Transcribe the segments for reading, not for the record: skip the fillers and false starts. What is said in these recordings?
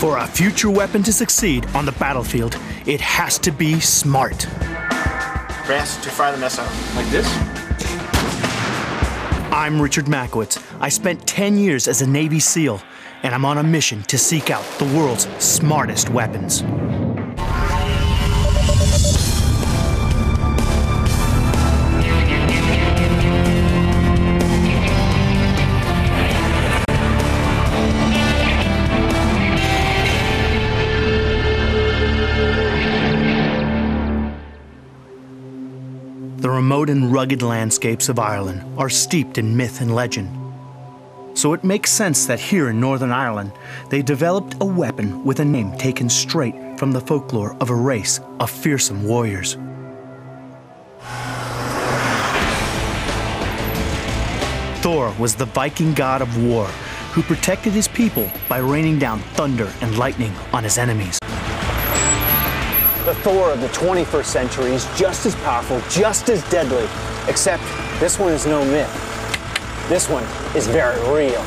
For a future weapon to succeed on the battlefield, it has to be smart. Press to fire the missile. Like this? I'm Richard Makowitz. I spent 10 years as a Navy SEAL, and I'm on a mission to seek out the world's smartest weapons. The remote and rugged landscapes of Ireland are steeped in myth and legend. So it makes sense that here in Northern Ireland, they developed a weapon with a name taken straight from the folklore of a race of fearsome warriors. Thor was the Viking god of war who protected his people by raining down thunder and lightning on his enemies. The Thor of the 21st century is just as powerful, just as deadly, except this one is no myth. This one is very real.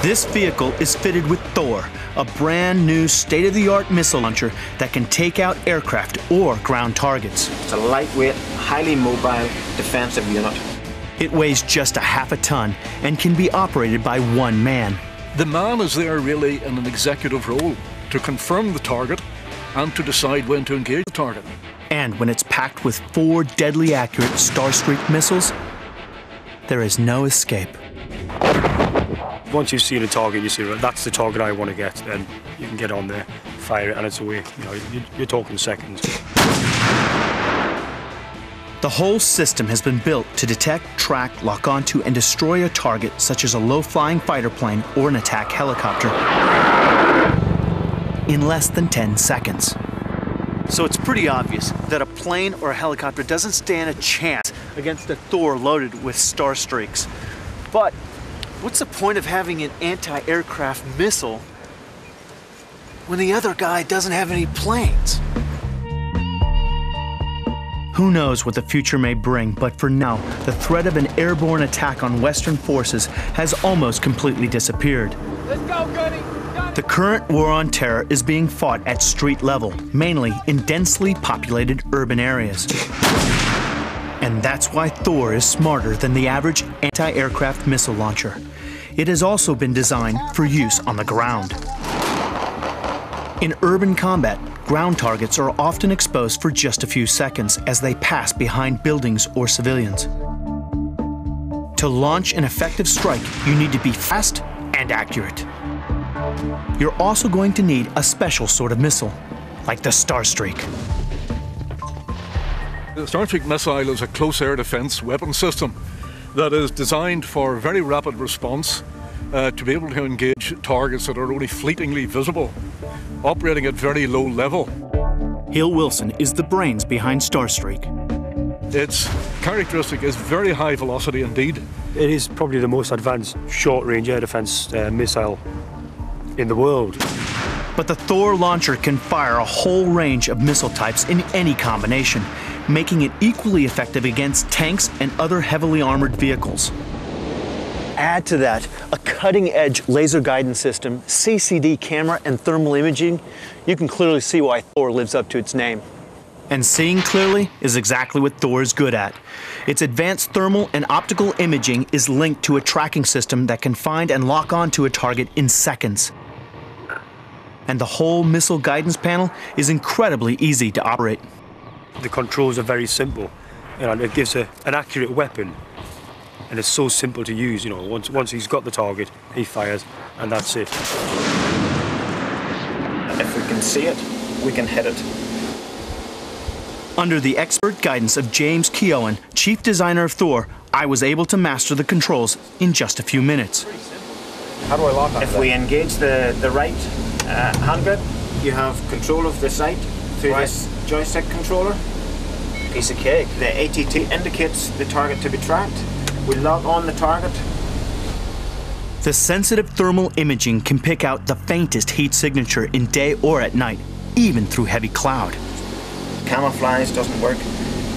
This vehicle is fitted with Thor, a brand new state-of-the-art missile launcher that can take out aircraft or ground targets. It's a lightweight, highly mobile defensive unit. It weighs just a half a ton and can be operated by one man. The man is there really in an executive role to confirm the target and to decide when to engage the target. And when it's packed with 4 deadly accurate Starstreak missiles, there is no escape. Once you've seen a target, you see, right, that's the target I want to get, then you can get on there, fire it, and it's away. You know, you're talking seconds. The whole system has been built to detect, track, lock onto, and destroy a target such as a low-flying fighter plane or an attack helicopter in less than 10 seconds. So it's pretty obvious that a plane or a helicopter doesn't stand a chance against a Thor loaded with Starstreaks. But what's the point of having an anti-aircraft missile when the other guy doesn't have any planes? Who knows what the future may bring, but for now, the threat of an airborne attack on Western forces has almost completely disappeared. Let's go, Gunny! The current war on terror is being fought at street level, mainly in densely populated urban areas. And that's why Thor is smarter than the average anti-aircraft missile launcher. It has also been designed for use on the ground. In urban combat, ground targets are often exposed for just a few seconds as they pass behind buildings or civilians. To launch an effective strike, you need to be fast and accurate. You're also going to need a special sort of missile, like the Starstreak. The Starstreak missile is a close air defense weapon system that is designed for very rapid response to be able to engage targets that are only fleetingly visible, operating at very low level. Hill Wilson is the brains behind Starstreak. Its characteristic is very high velocity indeed. It is probably the most advanced short-range air defense missile in the world. But the Thor launcher can fire a whole range of missile types in any combination, making it equally effective against tanks and other heavily armored vehicles. Add to that a cutting-edge laser guidance system, CCD camera, and thermal imaging, you can clearly see why Thor lives up to its name. And seeing clearly is exactly what Thor is good at. Its advanced thermal and optical imaging is linked to a tracking system that can find and lock onto a target in seconds. And the whole missile guidance panel is incredibly easy to operate. The controls are very simple, and it gives an accurate weapon. And it's so simple to use, you know, once he's got the target, he fires, and that's it. If we can see it, we can hit it. Under the expert guidance of James Keown, chief designer of Thor, I was able to master the controls in just a few minutes. How do I lock on? If we engage the right hand grip, you have control of the sight through this joystick controller. Piece of cake. The ATT indicates the target to be tracked. We lock on the target. The sensitive thermal imaging can pick out the faintest heat signature in day or at night, even through heavy cloud. Camouflage doesn't work.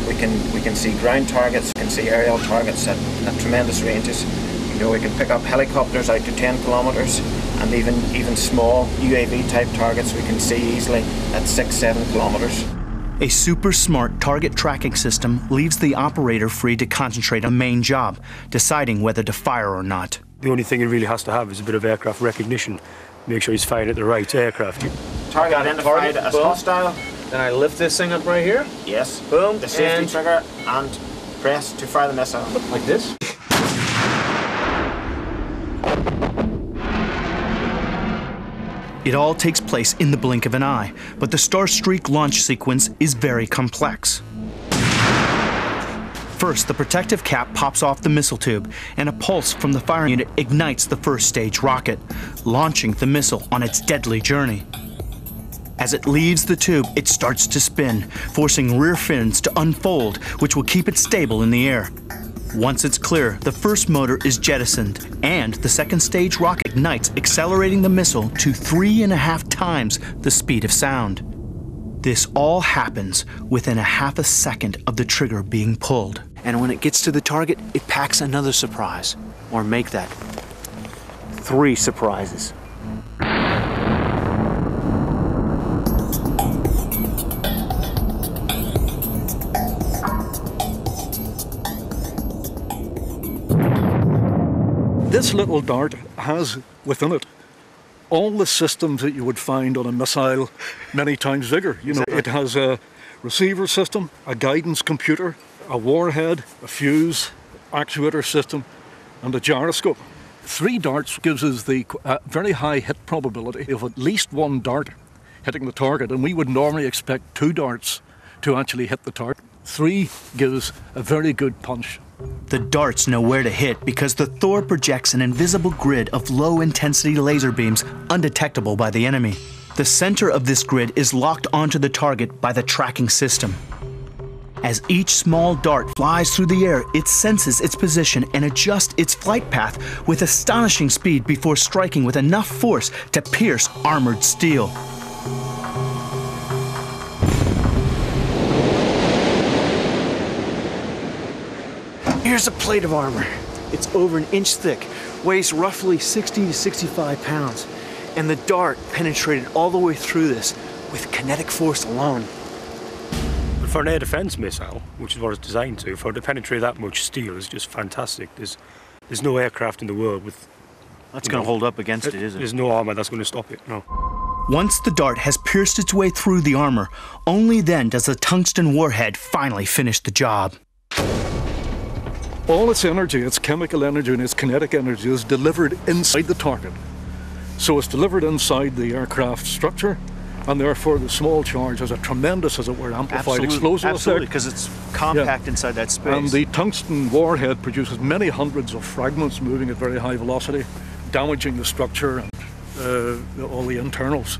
We can see ground targets, we can see aerial targets at tremendous ranges. You know, we can pick up helicopters out to 10 kilometers, and even small UAV type targets we can see easily at 6-7 kilometers. A super smart target tracking system leaves the operator free to concentrate on the main job, deciding whether to fire or not. The only thing he really has to have is a bit of aircraft recognition. Make sure he's firing at the right aircraft. Target identified as hostile. Then I lift this thing up right here. Yes. Boom. The safety trigger and press to fire the missile. Like this. It all takes place in the blink of an eye, but the Starstreak launch sequence is very complex. First, the protective cap pops off the missile tube, and a pulse from the firing unit ignites the first stage rocket, launching the missile on its deadly journey. As it leaves the tube, it starts to spin, forcing rear fins to unfold, which will keep it stable in the air. Once it's clear, the first motor is jettisoned, and the second stage rocket ignites, accelerating the missile to 3.5 times the speed of sound. This all happens within a half a second of the trigger being pulled. And when it gets to the target, it packs another surprise. Or make that 3 surprises. This little dart has within it all the systems that you would find on a missile many times bigger. You know, it has a receiver system, a guidance computer, a warhead, a fuse, actuator system, and a gyroscope. 3 darts gives us the very high hit probability of at least 1 dart hitting the target, and we would normally expect 2 darts to actually hit the target. 3 gives a very good punch. The darts know where to hit because the Thor projects an invisible grid of low-intensity laser beams undetectable by the enemy. The center of this grid is locked onto the target by the tracking system. As each small dart flies through the air, it senses its position and adjusts its flight path with astonishing speed before striking with enough force to pierce armored steel. Here's a plate of armor. It's over an inch thick, weighs roughly 60 to 65 pounds, and the dart penetrated all the way through this with kinetic force alone. But for an air defense missile, which is what it's designed to, for it to penetrate that much steel is just fantastic. There's no aircraft in the world with... That's going to hold up against it, isn't it? There's no armor that's going to stop it, no. Once the dart has pierced its way through the armor, only then does the tungsten warhead finally finish the job. All its energy, its chemical energy and its kinetic energy is delivered inside the target. So it's delivered inside the aircraft structure, and therefore the small charge has a tremendous, as it were, amplified explosive effect. Absolutely, because it's compact inside that space. And the tungsten warhead produces many hundreds of fragments moving at very high velocity, damaging the structure and all the internals.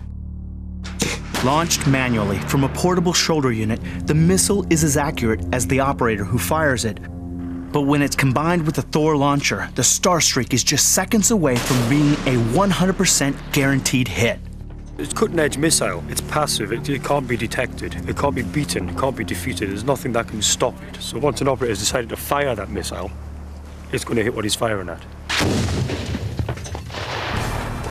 Launched manually from a portable shoulder unit, the missile is as accurate as the operator who fires it. But when it's combined with the Thor launcher, the Starstreak is just seconds away from being a 100% guaranteed hit. It's a cutting-edge missile. It's passive. It can't be detected. It can't be beaten. It can't be defeated. There's nothing that can stop it. So once an operator has decided to fire that missile, it's going to hit what he's firing at.